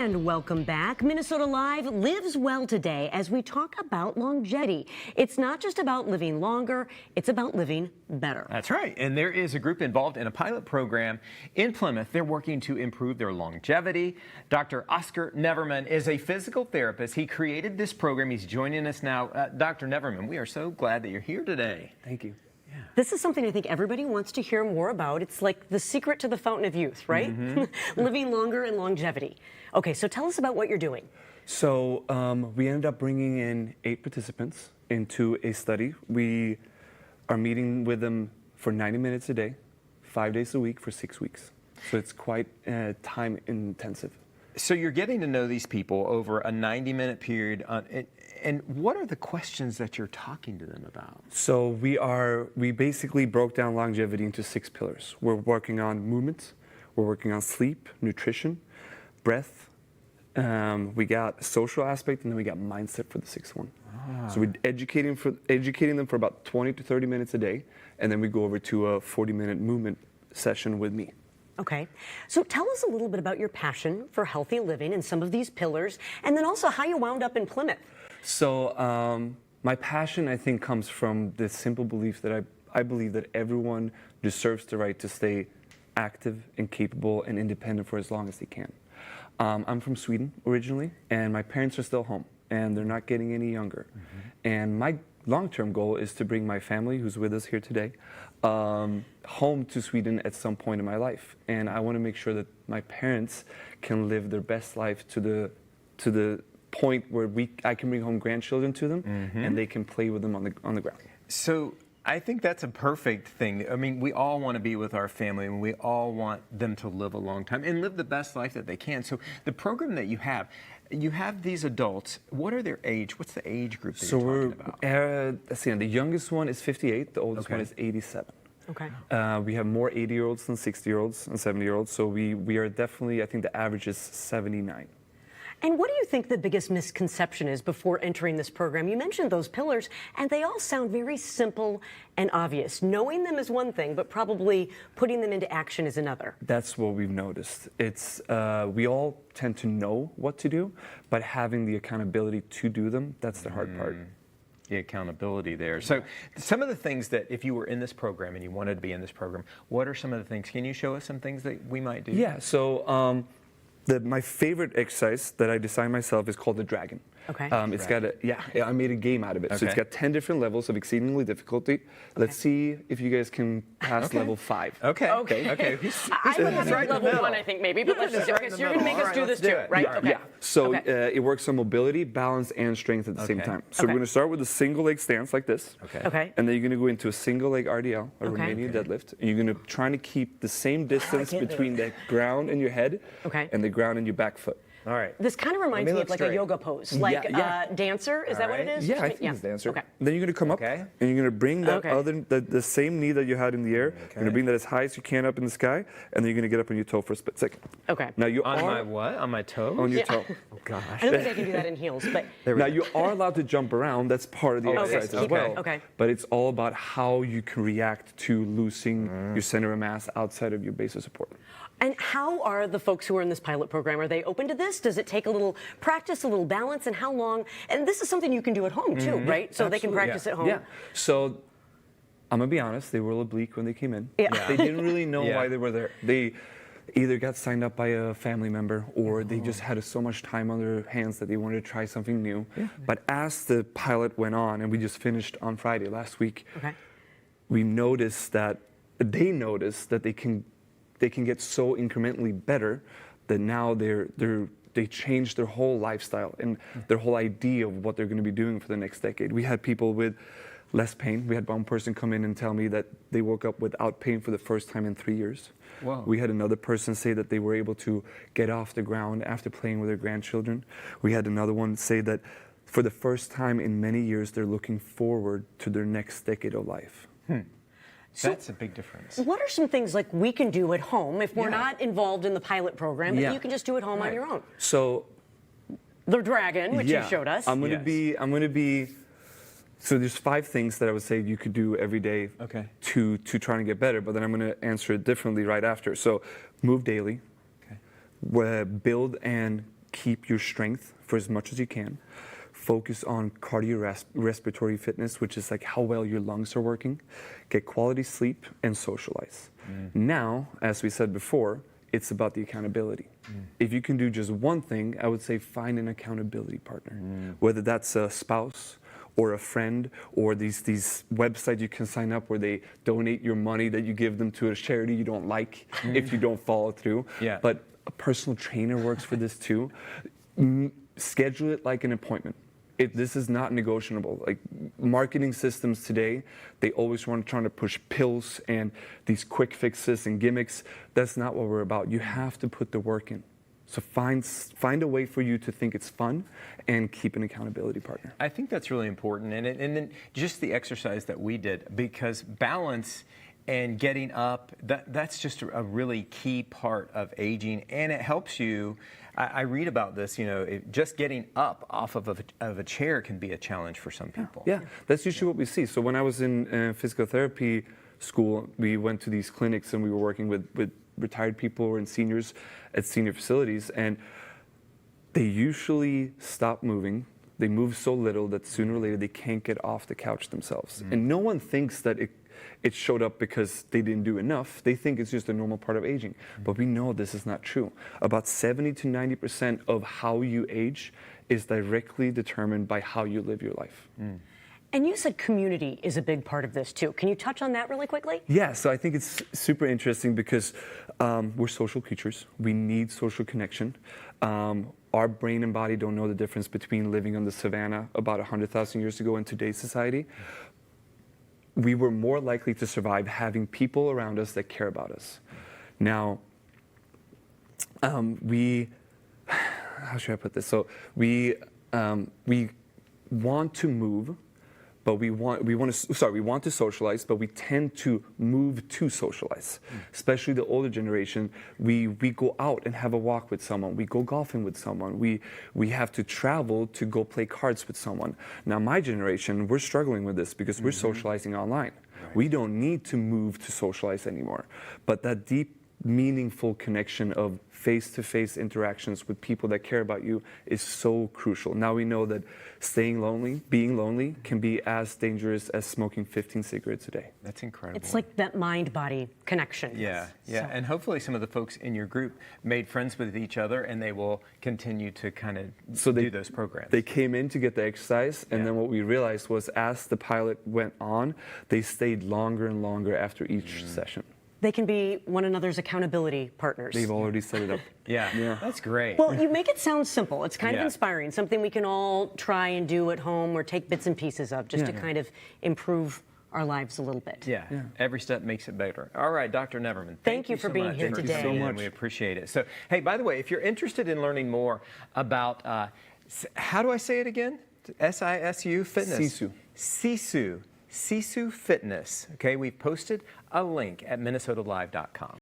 And welcome back. Minnesota Live lives well today as we talk about longevity. It's not just about living longer, it's about living better. That's right. And there is a group involved in a pilot program in Plymouth. They're working to improve their longevity. Dr. Oscar Nevermann is a physical therapist. He created this program. He's joining us now. Dr. Nevermann, we are so glad that you're here today. Thank you. This is something I think everybody wants to hear more about. It's like the secret to the fountain of youth, right? Living longer and longevity. Okay, so tell us about what you're doing. So we ended up bringing in 8 participants into a study. We are meeting with them for 90 minutes a day, 5 days a week for 6 weeks. So it's quite time intensive. So you're getting to know these people over a 90-minute period. And what are the questions that you're talking to them about? So we basically broke down longevity into 6 pillars. We're working on movement, we're working on sleep, nutrition, breath. We got social aspect, and then we got mindset for the 6th one. So we're educating them for about 20 to 30 minutes a day, and then we go over to a 40-minute movement session with me. Okay, so tell us a little bit about your passion for healthy living and some of these pillars, and then also how you wound up in Plymouth. So my passion, I think, comes from this simple belief that I believe that everyone deserves the right to stay active and capable and independent for as long as they can. I'm from Sweden originally, and my parents are still home, and they're not getting any younger. And my long-term goal is to bring my family, who's with us here today, home to Sweden at some point in my life. And I want to make sure that my parents can live their best life to the point where I can bring home grandchildren to them, and they can play with them on the ground. So I think that's a perfect thing. I mean, we all want to be with our family, and we all want them to live a long time and live the best life that they can. So the program that you have these adults. What are their age? What's the age group that you're talking about? Let's see, the youngest one is 58, the oldest one is 87. Okay. We have more 80-year-olds than 60-year-olds and 70-year-olds, so we are definitely, I think the average is 79. And what do you think the biggest misconception is before entering this program? You mentioned those pillars, and they all sound very simple and obvious. Knowing them is one thing, but probably putting them into action is another. That's what we've noticed. It's we all tend to know what to do, but having the accountability to do them, that's the hard part. The accountability there. So some of the things that if you were in this program and you wanted to be in this program, what are some of the things? Can you show us some things that we might do? Yeah, so my favorite exercise that I designed myself is called the Dragon. Okay. It's got I made a game out of it. Okay. So it's got 10 different levels of exceedingly difficulty. Okay. Let's see if you guys can pass level 5. Okay. I would have right level 1, I think, maybe, but let's just, okay, so you're going to make us do this too, right? Yeah. Okay. So it works on mobility, balance, and strength at the same time. So we're going to start with a single leg stance like this. Okay. And then you're going to go into a single leg RDL, a Romanian deadlift. And you're going to try to keep the same distance between the ground and your head and the ground and your back foot. All right. This kind of reminds me of like a yoga pose, like dancer. Is that what it is? Yeah, I think it's dancer. Okay. Then you're going to come up, and you're going to bring that the same knee that you had in the air. You're going to bring that as high as you can up in the sky, and then you're going to get up on your toe for a split second. Okay. Now you on my what? On my toe? On your toe. Oh gosh. I don't think I can do that in heels, but now you are allowed to jump around. That's part of the exercise as well. Okay. But it's all about how you can react to losing your center of mass outside of your base of support. And how are the folks who are in this pilot program? Are they open to this? Does it take a little practice, a little balance, and how long? And this is something you can do at home too, right? So they can practice at home. Yeah. So I'm gonna be honest, they were a little bleak when they came in. Yeah. They didn't really know why they were there. They either got signed up by a family member or they just had so much time on their hands that they wanted to try something new. But as the pilot went on, and we just finished on Friday last week, we noticed that they can get so incrementally better that now they changed their whole lifestyle and their whole idea of what they're going to be doing for the next decade. We had people with less pain. We had one person come in and tell me that they woke up without pain for the first time in 3 years. Wow. We had another person say that they were able to get off the ground after playing with their grandchildren. We had another one say that for the first time in many years, they're looking forward to their next decade of life. So that's a big difference. What are some things like we can do at home if we're not involved in the pilot program, but you can just do at home on your own? So the Dragon, which you showed us. I'm going to be. So there's 5 things that I would say you could do every day to try and get better, but then I'm going to answer it differently right after. So move daily, build and keep your strength for as much as you can. Focus on cardiorespiratory fitness, which is like how well your lungs are working. Get quality sleep and socialize. Now, as we said before, it's about the accountability. If you can do just one thing, I would say find an accountability partner, whether that's a spouse or a friend or these websites you can sign up where they donate your money that you give them to a charity you don't like if you don't follow through. But a personal trainer works for this too. Schedule it like an appointment. This is not negotiable. Like marketing systems today, they always want to try to push pills and these quick fixes and gimmicks. That's not what we're about. You have to put the work in. So find a way for you to think it's fun and keep an accountability partner. I think that's really important. And then just the exercise that we did, because balance and getting up, that's just a really key part of aging, and it helps you. I read about this, just getting up off of a chair can be a challenge for some people. Yeah, that's usually what we see. So when I was in physical therapy school, we went to these clinics and we were working with retired people or seniors at senior facilities, and they usually stop moving. They move so little that sooner or later they can't get off the couch themselves. And no one thinks that it showed up because they didn't do enough. They think it's just a normal part of aging. But we know this is not true. About 70 to 90% of how you age is directly determined by how you live your life. And you said community is a big part of this too. Can you touch on that really quickly? Yeah, so I think it's super interesting because we're social creatures. We need social connection. Our brain and body don't know the difference between living on the savannah about 100,000 years ago and today's society. We were more likely to survive having people around us that care about us. Now, how should I put this? So we want to move, but we want to socialize, but we tend to move to socialize. Especially the older generation, we go out and have a walk with someone. We go golfing with someone. We have to travel to go play cards with someone. Now, my generation, we're struggling with this because we're socializing online. We don't need to move to socialize anymore. But that deep, meaningful connection of face-to-face interactions with people that care about you is so crucial. Now we know that being lonely can be as dangerous as smoking 15 cigarettes a day. That's incredible. It's like that mind-body connection. Yeah. So. And hopefully some of the folks in your group made friends with each other, and they will continue to kind of do those programs. They came in to get the exercise, and then what we realized was as the pilot went on, they stayed longer and longer after each session. They can be one another's accountability partners. They've already set it up. Yeah, that's great. Well, you make it sound simple. It's kind of inspiring, something we can all try and do at home or take bits and pieces of just to kind of improve our lives a little bit. Yeah, every step makes it better. All right, Dr. Nevermann, thank you for so being much. here today. Thank you so much. We appreciate it. So, hey, by the way, if you're interested in learning more about, how do I say it again? SISU Fitness. Sisu Fitness. Okay, we've posted a link at minnesotalive.com.